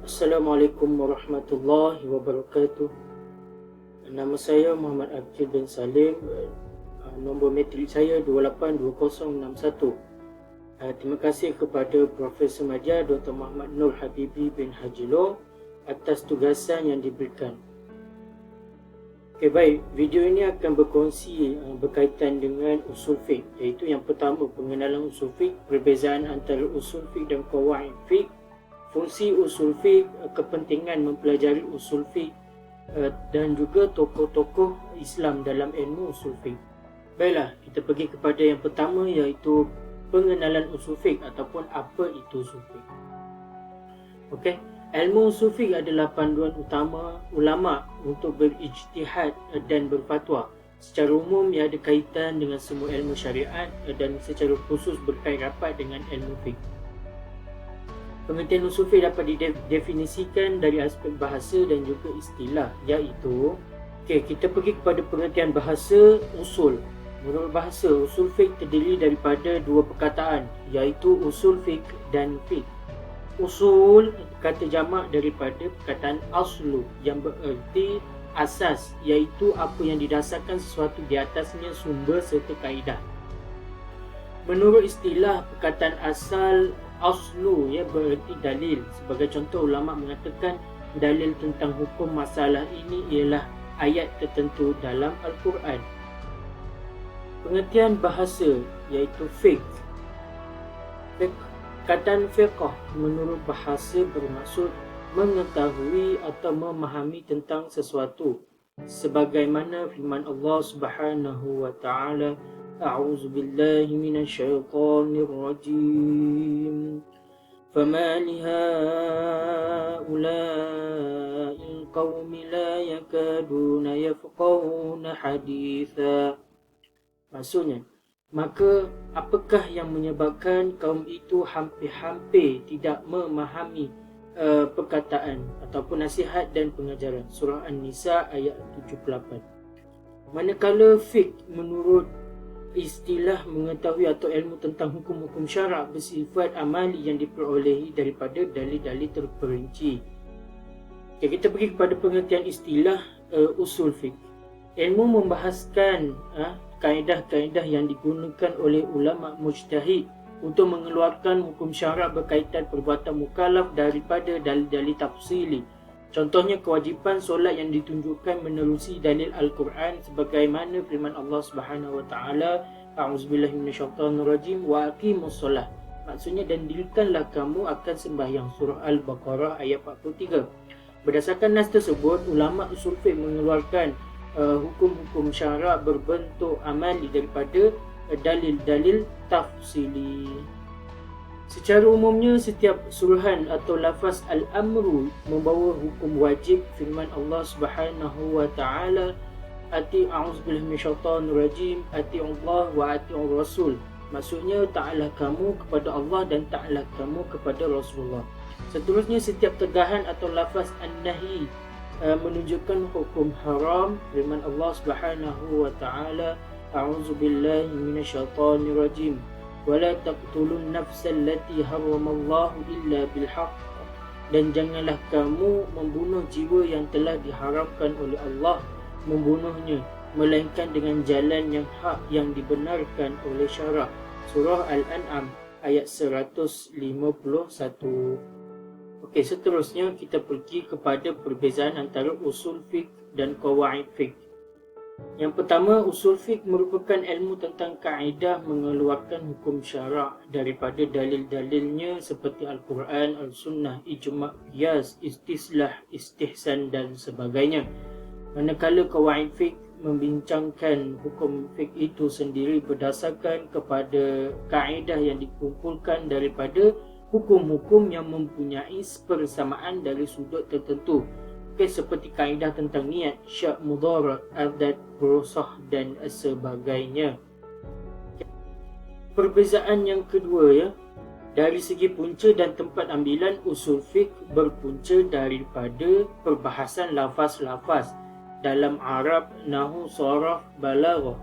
Assalamualaikum warahmatullahi wabarakatuh. Nama saya Muhammad Akil bin Salim. Nombor matrik saya 282061. Terima kasih kepada Profesor Madya Dr. Muhammad Nur Habibi bin Haji Loh atas tugasan yang diberikan. Baik, video ini akan berkongsi berkaitan dengan usul fiqh, iaitu yang pertama pengenalan usul fiqh, perbezaan antara usul fiqh dan qawaid fiqh, fungsi usul fiqh, kepentingan mempelajari usul fiqh dan juga tokoh-tokoh Islam dalam ilmu usul fiqh. Baiklah, kita pergi kepada yang pertama, iaitu pengenalan usul fiqh ataupun apa itu usul fiqh. Okey, ilmu usul fiqh adalah panduan utama ulama untuk berijtihad dan berfatwa. Secara umum ia ada kaitan dengan semua ilmu syariat dan secara khusus berkait rapat dengan ilmu fiqh. Pengertian usul fiqh dapat didefinisikan dari aspek bahasa dan juga istilah, iaitu kita pergi kepada pengertian bahasa usul. Menurut bahasa, usul fiqh terdiri daripada dua perkataan, iaitu usul fiqh dan fiqh. Usul kata jamak daripada perkataan aslu yang bererti asas, iaitu apa yang didasarkan sesuatu di atasnya sumber serta kaedah. Menurut istilah, perkataan asal aslu bererti dalil. Sebagai contoh, ulama mengatakan dalil tentang hukum masalah ini ialah ayat tertentu dalam Al-Quran. Pengertian bahasa iaitu fiqh. Perkataan fiqh menurut bahasa bermaksud mengetahui atau memahami tentang sesuatu, sebagaimana firman Allah Subhanahu wa taala, A'udzu billahi minasyaitonir rajim. Fama lihaula'il qaumi la yakaduna yafqahuna haditha. Maksudnya, maka apakah yang menyebabkan kaum itu hampir-hampir tidak memahami perkataan ataupun nasihat dan pengajaran. Surah An-Nisa ayat 78. Manakala fiqh menurut istilah mengetahui atau ilmu tentang hukum-hukum syarak bersifat amali yang diperolehi daripada dalil-dalil terperinci. Kita pergi kepada pengertian istilah usul fiqh. Ilmu membahaskan kaedah-kaedah yang digunakan oleh ulama mujtahid untuk mengeluarkan hukum syarak berkaitan perbuatan mukallaf daripada dalil-dalil tafsili. Contohnya kewajipan solat yang ditunjukkan menerusi dalil Al-Quran sebagaimana firman Allah Subhanahu wa taala, A'udzubillahi minasyaitonirrajim wa aqimus solah. Maksudnya, dan dirikanlah kamu akan sembahyang. Surah Al-Baqarah ayat 43. Berdasarkan nas tersebut, ulama usul fiqh mengeluarkan hukum-hukum syarak berbentuk amali daripada dalil-dalil tafsili. Secara umumnya, setiap suruhan atau lafaz al-amru membawa hukum wajib. Firman Allah Subhanahu wa taala, A'udzubillahi minasyaitonirrajim, ati'ullah wa ati'ur rasul. Maksudnya, taatlah kamu kepada Allah dan taatlah kamu kepada Rasulullah. Seterusnya, setiap tegahan atau lafaz an-nahi menunjukkan hukum haram. Firman Allah Subhanahu wa taala, A'udzubillahi minasyaitonirrajim, wala taqtulun nafsal lati harramallahu illa bilhaq. Dan janganlah kamu membunuh jiwa yang telah diharamkan oleh Allah membunuhnya, melainkan dengan jalan yang hak yang dibenarkan oleh syarak. Surah Al-An'am ayat 151. Seterusnya kita pergi kepada perbezaan antara usul fiqh dan qawaid fiqh. Yang pertama, usul fiqh merupakan ilmu tentang kaedah mengeluarkan hukum syarak daripada dalil-dalilnya seperti Al-Quran, Al-Sunnah, Ijma', Qiyas, Istislah, Istihsan dan sebagainya. Manakala qawaid fiqh membincangkan hukum fiqh itu sendiri berdasarkan kepada kaedah yang dikumpulkan daripada hukum-hukum yang mempunyai persamaan dari sudut tertentu. Seperti kaedah tentang niat, syak, mudarat, adat, berusaha dan sebagainya. Perbezaan yang kedua, dari segi punca dan tempat ambilan, usul fiqh berpunca daripada perbahasan lafaz-lafaz dalam Arab, Nahwu, Sharaf, Balaghah.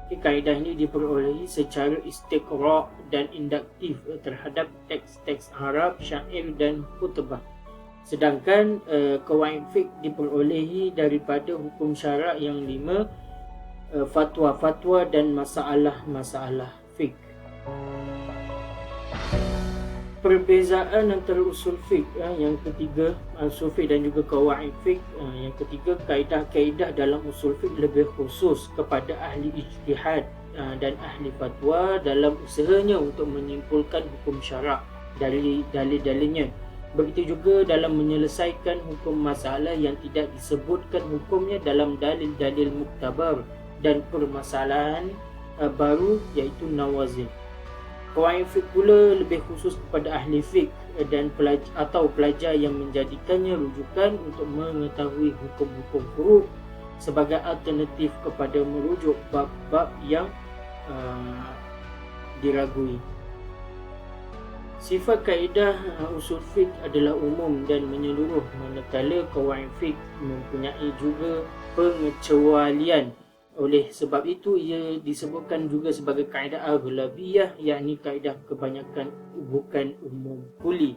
Kaedah ini diperolehi secara istiqra' dan induktif terhadap teks-teks Arab, syair dan khutbah. Sedangkan qawaid fiqh diperolehi daripada hukum syarak yang 5, fatwa-fatwa dan masalah-masalah fiqh. Perbezaan antara usul fiqh yang ketiga, usul fiqh dan juga qawaid fiqh. Yang ketiga, kaedah-kaedah dalam usul fiqh lebih khusus kepada ahli ijtihad dan ahli fatwa dalam usahanya untuk menyimpulkan hukum syarak dari dalil-dalilnya. Begitu juga dalam menyelesaikan hukum masalah yang tidak disebutkan hukumnya dalam dalil-dalil muktabar dan permasalahan baru, iaitu nawazil. Qawaid fiqh pula lebih khusus kepada ahli fiqh dan pelajar yang menjadikannya rujukan untuk mengetahui hukum-hukum furu' sebagai alternatif kepada merujuk bab-bab yang diragui. Sifat kaedah usul fiqh adalah umum dan menyeluruh, manakala qawaid fiqh mempunyai juga pengecualian. Oleh sebab itu, ia disebutkan juga sebagai kaedah aghlabiyah, yakni kaedah kebanyakan, bukan umum kuli.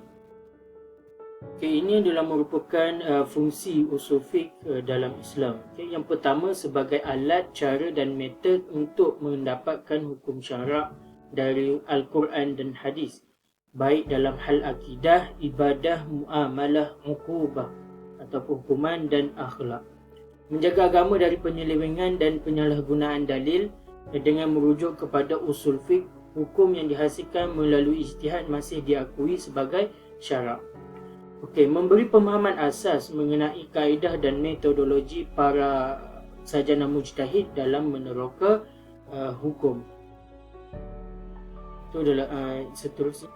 Ini adalah merupakan fungsi usul fiqh dalam Islam. Yang pertama, sebagai alat, cara dan metod untuk mendapatkan hukum syarak dari Al-Quran dan hadis, baik dalam hal akidah, ibadah, muamalah, uqubah ataupun hukuman dan akhlak. Menjaga agama dari penyelewengan dan penyalahgunaan dalil dengan merujuk kepada usul fiqh, hukum yang dihasilkan melalui ijtihad masih diakui sebagai syarak. Memberi pemahaman asas mengenai kaedah dan metodologi para sarjana mujtahid dalam meneroka hukum. Itu adalah seterusnya.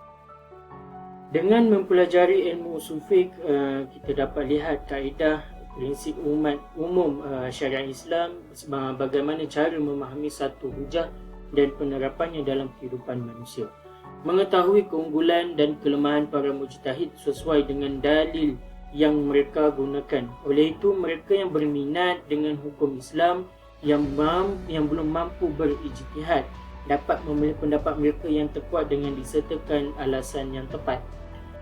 Dengan mempelajari ilmu usul fiqh, kita dapat lihat kaedah prinsip umum syariat Islam, bagaimana cara memahami satu hujah dan penerapannya dalam kehidupan manusia. Mengetahui keunggulan dan kelemahan para mujtahid sesuai dengan dalil yang mereka gunakan. Oleh itu, mereka yang berminat dengan hukum Islam yang belum mampu berijtihad dapat memilih pendapat mereka yang terkuat dengan disertakan alasan yang tepat.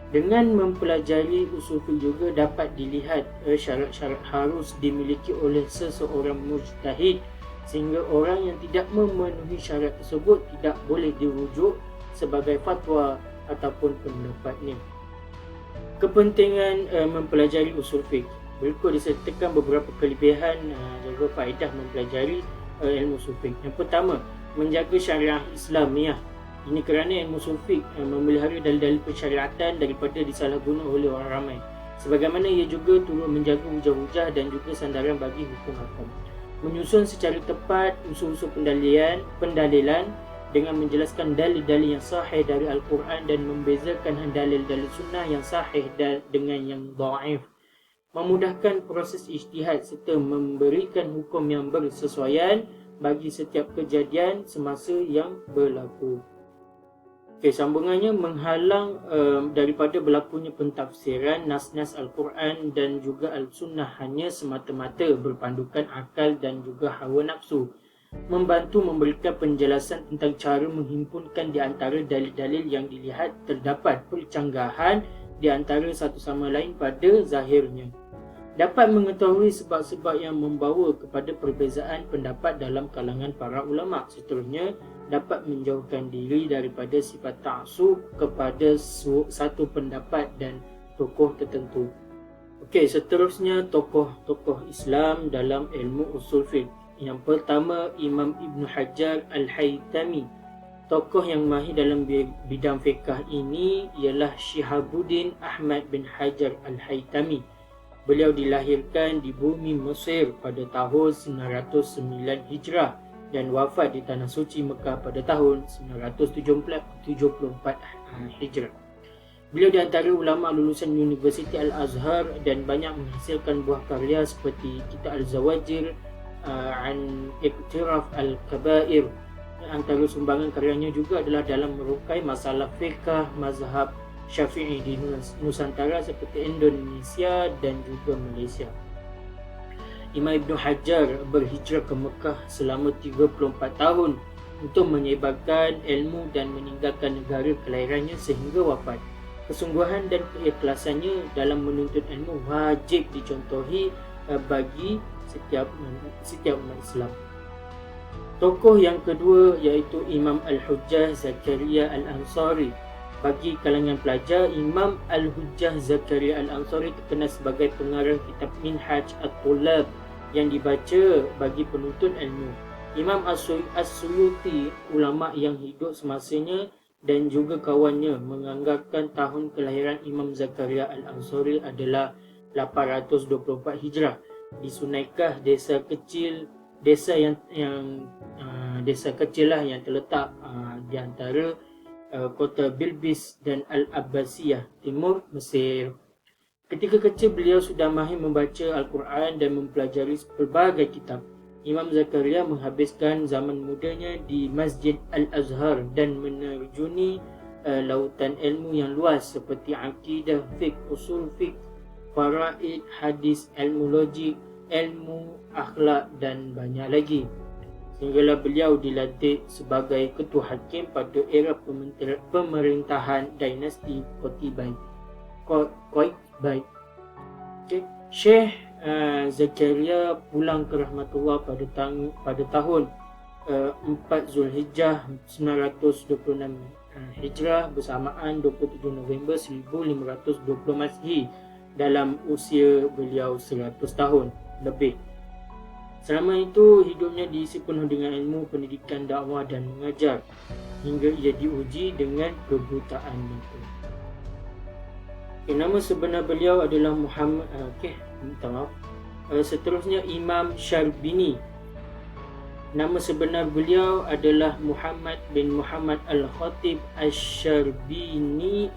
Dengan mempelajari usul fiqh juga dapat dilihat syarat-syarat harus dimiliki oleh seseorang mujtahid, sehingga orang yang tidak memenuhi syarat tersebut tidak boleh dirujuk sebagai fatwa ataupun pendapatnya. Kepentingan mempelajari usul fiqh. Berikut disertakan beberapa kelebihan dan faedah mempelajari ilmu usul fiqh. Yang pertama, menjaga syariah Islamiah. Ini kerana ilmu usul fiqh memelihara dalil-dalil persyariatan daripada disalahguna oleh orang ramai. Sebagaimana ia juga turut menjaga hujah-hujah dan juga sandaran bagi hukum-hukum. Menyusun secara tepat usul-usul pendalilan dengan menjelaskan dalil-dalil yang sahih dari Al-Quran dan membezakan dalil-dalil sunnah yang sahih dengan yang dhaif. Memudahkan proses ijtihad serta memberikan hukum yang bersesuaian bagi setiap kejadian semasa yang berlaku. Sambungannya, menghalang daripada berlakunya pentafsiran nas-nas Al-Quran dan juga Al-Sunnah hanya semata-mata berpandukan akal dan juga hawa nafsu. Membantu memberikan penjelasan tentang cara menghimpunkan di antara dalil-dalil yang dilihat terdapat percanggahan di antara satu sama lain pada zahirnya. Dapat mengetahui sebab-sebab yang membawa kepada perbezaan pendapat dalam kalangan para ulama. Seterusnya, dapat menjauhkan diri daripada sifat ta'assub kepada satu pendapat dan tokoh tertentu. Seterusnya, tokoh-tokoh Islam dalam ilmu usul fiqh. Yang pertama, Imam Ibn Hajar Al-Haytami. Tokoh yang mahir dalam bidang fiqh ini ialah Syihabuddin Ahmad bin Hajar Al-Haytami. Beliau dilahirkan di bumi Mesir pada tahun 909 Hijrah dan wafat di Tanah Suci Mekah pada tahun 974 Hijrah. Beliau di antara ulama lulusan Universiti Al-Azhar dan banyak menghasilkan buah karya seperti Kitab Al-Zawajir an Iqtiraf Al-Kabair. Antara sumbangan karyanya juga adalah dalam merukai masalah fiqh mazhab Syafi'i di Nusantara seperti Indonesia dan juga Malaysia. Imam Ibn Hajar berhijrah ke Mekah selama 34 tahun untuk menyebarkan ilmu dan meninggalkan negara kelahirannya sehingga wafat. Kesungguhan dan keikhlasannya dalam menuntut ilmu wajib dicontohi bagi setiap umat Islam. Tokoh yang kedua iaitu Imam Al-Hujjah Zakaria Al-Ansari. Bagi kalangan pelajar, Imam Al-Hujjah Zakaria Al-Ansari terkenal sebagai pengarang kitab Minhaj At-Tullab yang dibaca bagi penuntut ilmu. Imam As-Suyuti, ulama yang hidup semasanya dan juga kawannya, menganggarkan tahun kelahiran Imam Zakaria Al-Ansari adalah 824 Hijrah di Sunaikah, desa kecil lah yang terletak di antara kota Bilbis dan Al-Abbasiyah, timur Mesir. Ketika kecil beliau sudah mahir membaca Al-Quran dan mempelajari pelbagai kitab. Imam Zakaria menghabiskan zaman mudanya di Masjid Al-Azhar dan menerjuni lautan ilmu yang luas seperti akidah, fiqh, usul fiqh, faraid, hadis, ilmu logik, ilmu akhlak dan banyak lagi. Sehinggalah beliau dilantik sebagai ketua hakim pada era pemerintahan dinasti Qutbay. Syekh Zakaria pulang ke rahmatullah pada tahun 4 Zulhijjah 926 Hijrah bersamaan 27 November 1520 Masehi dalam usia beliau 100 tahun lebih. Selama itu hidupnya diisi penuh dengan ilmu, pendidikan, dakwah dan mengajar hingga ia diuji dengan kebutaan itu. Nama sebenar beliau adalah Muhammad seterusnya Imam Syarbini. Nama sebenar beliau adalah Muhammad bin Muhammad Al-Khatib Al-Syarbini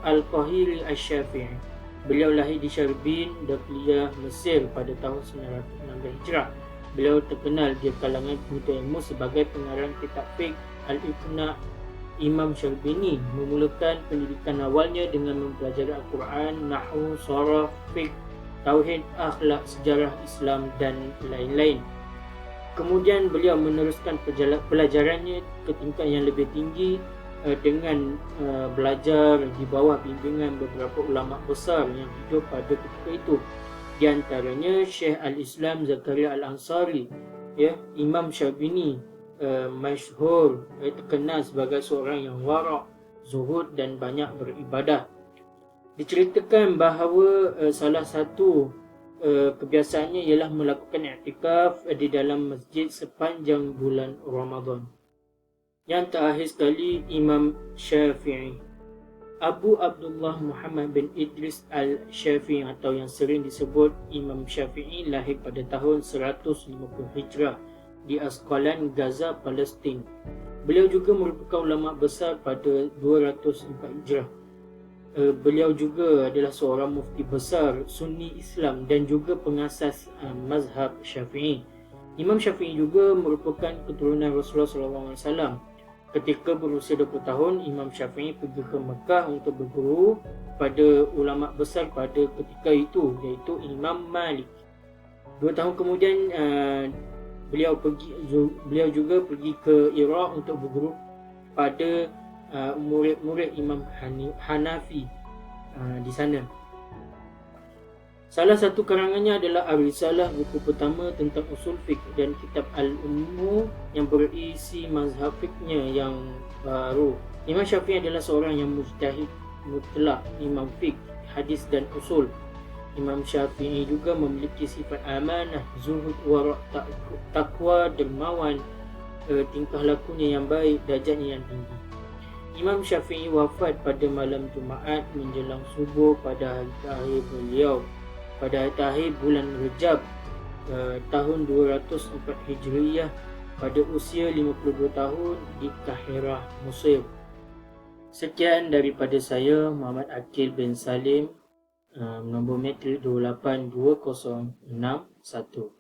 Al-Qahiri Al-Syafi'i. Beliau lahir di Syarbin, Dakhiliyah, Mesir pada tahun 916 Hijrah. Beliau terkenal di kalangan penuntut ilmu sebagai pengarang kitab fiqh Al-Iqna'. Imam Syarbini memulakan pendidikan awalnya dengan mempelajari Al-Quran, Nahwu, Sharaf, fiqh, tauhid, akhlak, sejarah Islam dan lain-lain. Kemudian beliau meneruskan pelajarannya ke tingkat yang lebih tinggi dengan belajar di bawah bimbingan beberapa ulama besar yang hidup pada ketika itu. Di antaranya Syekh Al-Islam Zakaria Al-Ansari, Imam Syarbini masyhur terkenal sebagai seorang yang warak, zuhud dan banyak beribadah. Diceritakan bahawa salah satu kebiasaannya ialah melakukan i'tikaf di dalam masjid sepanjang bulan Ramadan. Yang terakhir sekali, Imam Syafi'i. Abu Abdullah Muhammad bin Idris Al-Syafi'i atau yang sering disebut Imam Syafi'i lahir pada tahun 150 Hijrah di Asqalan, Gaza, Palestin. Beliau juga merupakan ulama besar pada 204 Hijrah. Beliau juga adalah seorang mufti besar Sunni Islam dan juga pengasas mazhab Syafi'i. Imam Syafi'i juga merupakan keturunan Rasulullah SAW. Ketika berusia 20 tahun, Imam Syafi'i pergi ke Mekah untuk berguru pada ulama besar pada ketika itu, iaitu Imam Malik. 2 tahun kemudian beliau juga pergi ke Iraq untuk berguru pada murid-murid Imam Hanafi di sana. Salah satu karangannya adalah Ar-Risalah, buku pertama tentang usul fiqh, dan kitab Al-Ummu yang berisi mazhab fiqhnya yang baru. Imam Syafi'i adalah seorang yang mujtahid mutlak, imam fiqh, hadis dan usul. Imam Syafi'i juga memiliki sifat amanah, zuhud, wara', takwa, dermawan, tingkah lakunya yang baik, darjatnya yang tinggi. Imam Syafi'i wafat pada malam Jumaat menjelang subuh pada hari terakhir beliau, pada hari terakhir bulan Rejab tahun 204 Hijriyah pada usia 52 tahun di Kahirah, Mesir. Sekian daripada saya, Muhammad Akil bin Salim, nombor metrik 282061.